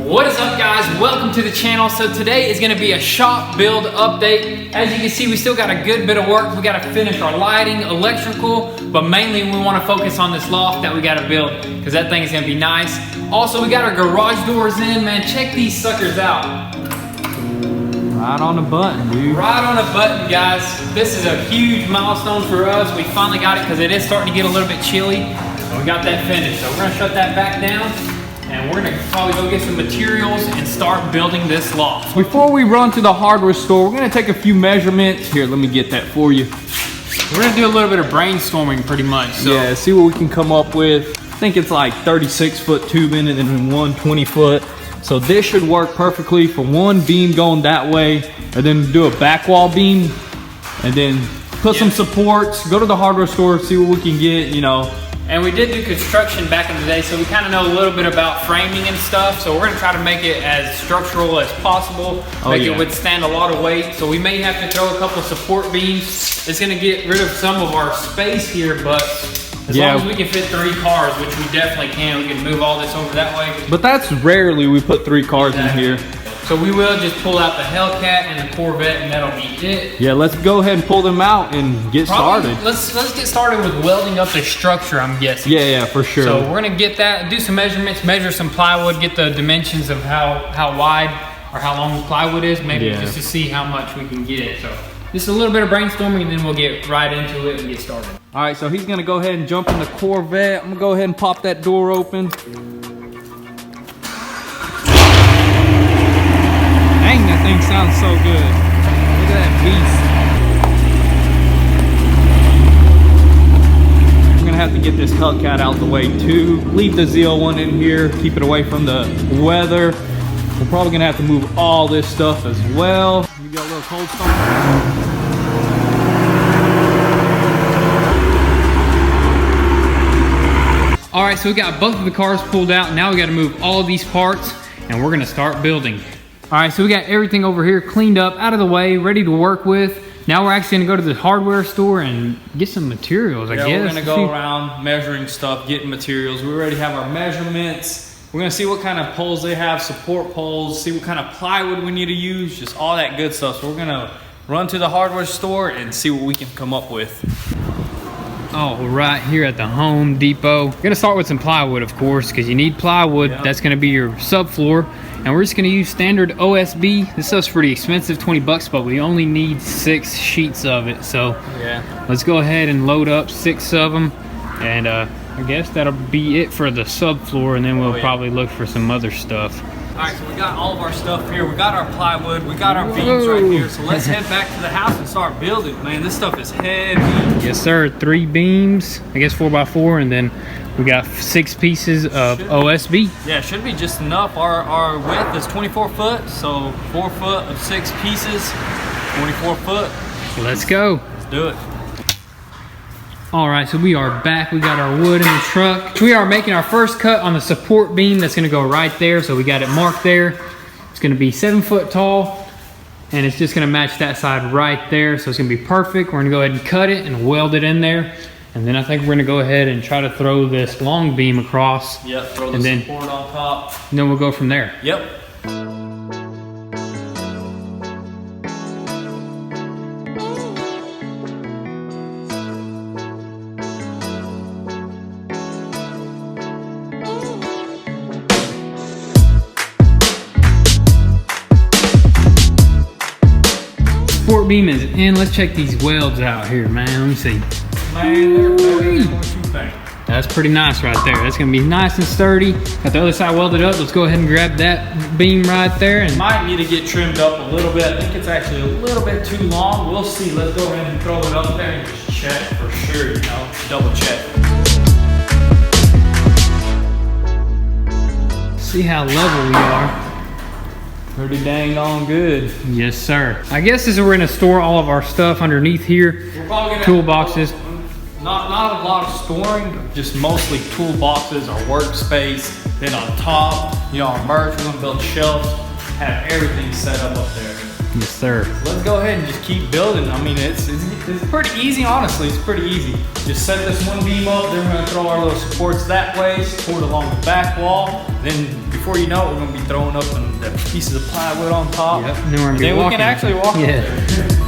What is up, guys? Welcome to the channel. So today is going to be a shop build update. As you can see, we still got a good bit of work. We got to finish our lighting, electrical, but mainly we want to focus on this loft that we got to build because that thing is going to be nice. Also, we got our garage doors in, man. Check these suckers out. Right on the button, dude. Right on the button, guys. This is a huge milestone for us. We finally got it because it is starting to get a little bit chilly. And we got that finished. So we're going to shut that back down. And we're gonna probably go get some materials and start building this loft. Before we run to the hardware store, we're gonna take a few measurements. Here, let me get that for you. We're gonna do a little bit of brainstorming pretty much. So. Yeah, see what we can come up with. I think it's like 36-foot tubing and then one 20-foot. So this should work perfectly for one beam going that way, and then do a back wall beam, and then put some supports, go to the hardware store, see what we can get, you know. And we did do construction back in the day, so we kind of know a little bit about framing and stuff. So we're gonna try to make it as structural as possible, make it withstand a lot of weight. So we may have to throw a couple support beams. It's gonna get rid of some of our space here, but as long as we can fit 3 cars, which we definitely can, we can move all this over that way. But that's rarely we put 3 cars in here. So we will just pull out the Hellcat and the Corvette, and that'll be it. Yeah, let's go ahead and pull them out and get started. Let's get started with welding up the structure, I'm guessing. Yeah, for sure. So we're gonna get that, do some measurements, measure some plywood, get the dimensions of how wide or how long the plywood is, maybe just to see how much we can get. So just a little bit of brainstorming, and then we'll get right into it and get started. All right, so he's gonna go ahead and jump in the Corvette. I'm gonna go ahead and pop that door open. Dang, that thing sounds so good. Look at that beast. I'm gonna have to get this Hellcat out the way too. Leave the ZL1 in here, keep it away from the weather. We're probably gonna have to move all this stuff as well. You got a little cold stone. All right, so we got both of the cars pulled out. Now we got to move all of these parts, and we're gonna start building. All right, so we got everything over here cleaned up, out of the way, ready to work with. Now we're actually gonna go to the hardware store and get some materials, I guess. We're gonna go around measuring stuff, getting materials. We already have our measurements. We're gonna see what kind of poles they have, support poles, see what kind of plywood we need to use, just all that good stuff. So we're gonna run to the hardware store and see what we can come up with. Oh, we're right here at the Home Depot. We're gonna start with some plywood, of course, because you need plywood. Yep. That's gonna be your subfloor. And we're just gonna use standard OSB. This stuff's pretty expensive, 20 bucks, but we only need 6 sheets of it. So let's go ahead and load up 6 of them. And I guess that'll be it for the subfloor, and then we'll probably look for some other stuff. All right, so we got all of our stuff here. We got our plywood, we got our beams right here. So let's head back to the house and start building. Man, this stuff is heavy. Yes, sir. 3 beams, I guess 4x4, and then we got 6 pieces of OSB. Yeah, it should be just enough. Our width is 24 foot, so 4 foot of 6 pieces, 24 foot. Let's go. Let's do it. All right, so we are back. We got our wood in the truck. We are making our first cut on the support beam that's gonna go right there. So we got it marked there. It's gonna be 7 foot tall, and it's just gonna match that side right there. So it's gonna be perfect. We're gonna go ahead and cut it and weld it in there. And then I think we're gonna go ahead and try to throw this long beam across. Yep, throw the support on top. And then we'll go from there. Yep. Support beam is in. Let's check these welds out here, man. Let me see. Man, they're better than what you think. That's pretty nice right there. That's gonna be nice and sturdy. Got the other side welded up. Let's go ahead and grab that beam right there. And might need to get trimmed up a little bit. I think it's actually a little bit too long. We'll see. Let's go ahead and throw it up there and just check for sure, you know, double check. See how level we are. Pretty dang on good. Yes, sir. I guess as we're gonna store all of our stuff underneath here, we're probably gonna toolboxes. Not a lot of storing, just mostly toolboxes, our workspace. Then on top, you know, our merch, we're gonna build shelves. have everything set up there. Yes, sir. So let's go ahead and just keep building. I mean, it's pretty easy, honestly. It's pretty easy. Just set this one beam up, then we're gonna throw our little supports that way, support along the back wall. Then before you know it, we're gonna be throwing up the pieces of plywood on top. Yep. And then we're gonna be walking. We can actually walk up there.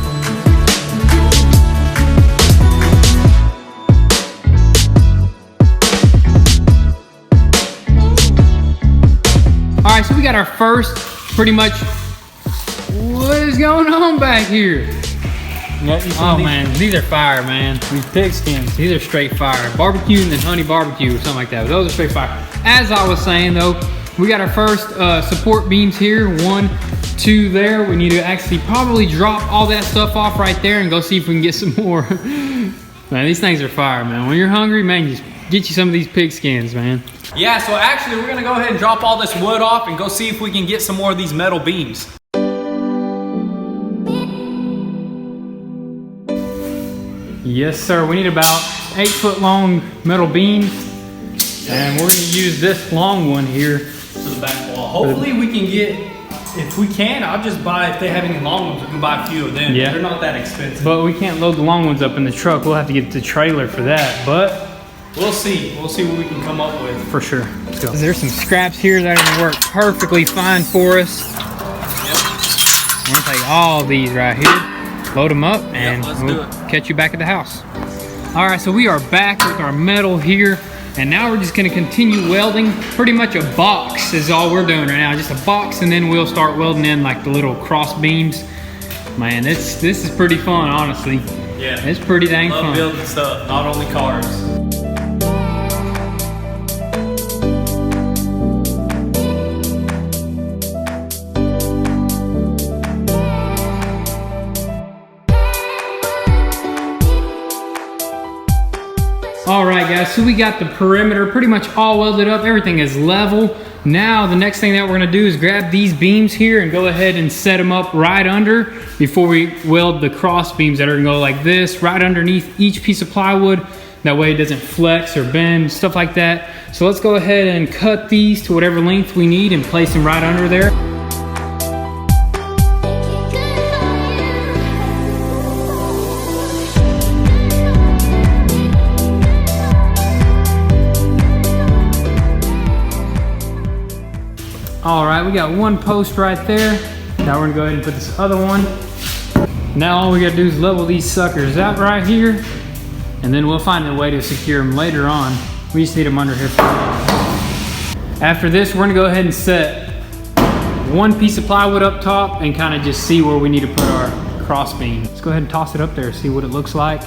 All right, so we got our first, pretty much, what is going on back here? Oh man, these are fire, man. These pig skins, these are straight fire. Barbecue and then honey barbecue or something like that. Those are straight fire. As I was saying though, we got our first support beams here. 1, 2 there. We need to actually probably drop all that stuff off right there and go see if we can get some more. Man, these things are fire, man. When you're hungry, man, just get you some of these pig skins, man. Yeah, so actually we're gonna go ahead and drop all this wood off and go see if we can get some more of these metal beams. Yes, sir. We need about 8-foot long metal beams, and we're gonna use this long one here to the back wall. Hopefully we can get, if we can, I'll just buy, if they have any long ones, we can buy a few of them. Yeah. They're not that expensive. But we can't load the long ones up in the truck. We'll have to get the trailer for that, but we'll see. We'll see what we can come up with. For sure. Let's go. There's some scraps here that are gonna work perfectly fine for us. Yep. I'm gonna take all these right here, load them up, and we'll catch you back at the house. All right, so we are back with our metal here, and now we're just gonna continue welding. Pretty much a box is all we're doing right now, just a box, and then we'll start welding in like the little cross beams. Man, this is pretty fun, honestly. Yeah. It's pretty dang fun. Love building stuff, not only cars. All right, guys, so we got the perimeter pretty much all welded up. Everything is level. Now, the next thing that we're gonna do is grab these beams here and go ahead and set them up right under before we weld the cross beams that are gonna go like this, right underneath each piece of plywood. That way it doesn't flex or bend, stuff like that. So let's go ahead and cut these to whatever length we need and place them right under there. All right, we got one post right there. Now we're gonna go ahead and put this other one. Now all we gotta do is level these suckers out right here, and then we'll find a way to secure them later on. We just need them under here for now. After this, we're gonna go ahead and set one piece of plywood up top and kind of just see where we need to put our cross beam. Let's go ahead and toss it up there, see what it looks like.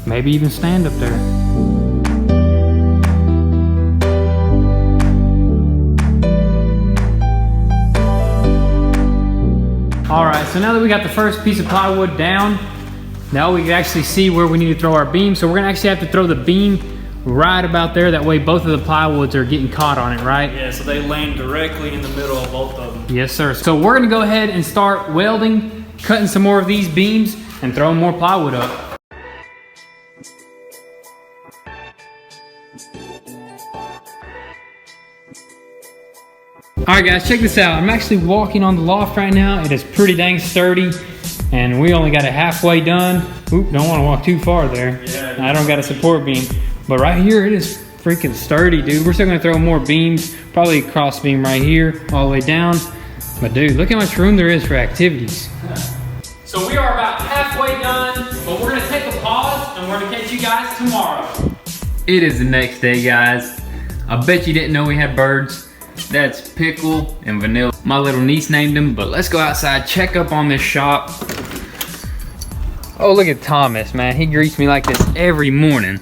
Maybe even stand up there. All right, so now that we got the first piece of plywood down, now we can actually see where we need to throw our beam. So we're gonna actually have to throw the beam right about there. That way both of the plywoods are getting caught on it, right? Yeah, so they land directly in the middle of both of them. Yes, sir. So we're gonna go ahead and start welding, cutting some more of these beams and throwing more plywood up. All right, guys, check this out. I'm actually walking on the loft right now. It is pretty dang sturdy, and we only got it halfway done. Oop, don't want to walk too far there. Yeah, I don't got a support beam, but right here it is freaking sturdy, dude. We're still gonna throw more beams, probably a cross beam right here, all the way down. But dude, look how much room there is for activities. So we are about halfway done, but we're gonna take a pause, and we're gonna catch you guys tomorrow. It is the next day, guys. I bet you didn't know we had birds. That's Pickle and Vanilla. My little niece named them, but let's go outside, check up on this shop. Oh, look at Thomas, man. He greets me like this every morning.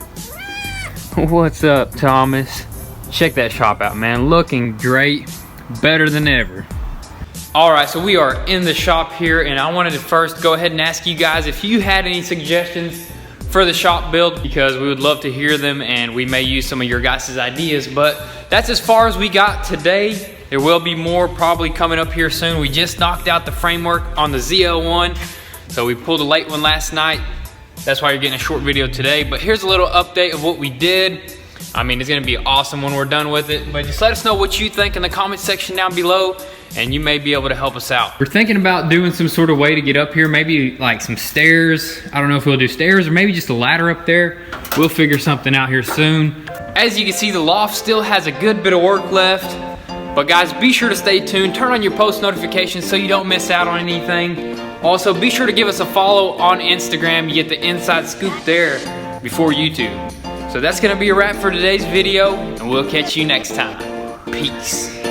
What's up, Thomas? Check that shop out, man. Looking great, better than ever. All right, so we are in the shop here, and I wanted to first go ahead and ask you guys if you had any suggestions for the shop build, because we would love to hear them and we may use some of your guys' ideas, but that's as far as we got today. There will be more probably coming up here soon. We just knocked out the framework on the ZL1, so we pulled a late one last night. That's why you're getting a short video today, but here's a little update of what we did. I mean, it's gonna be awesome when we're done with it, but just let us know what you think in the comment section down below. and you may be able to help us out. We're thinking about doing some sort of way to get up here, maybe like some stairs. I don't know if we'll do stairs or maybe just a ladder up there. We'll figure something out here soon. As you can see, the loft still has a good bit of work left. But guys, be sure to stay tuned. Turn on your post notifications so you don't miss out on anything. Also, be sure to give us a follow on Instagram. You get the inside scoop there before YouTube. So that's gonna be a wrap for today's video, and we'll catch you next time. Peace.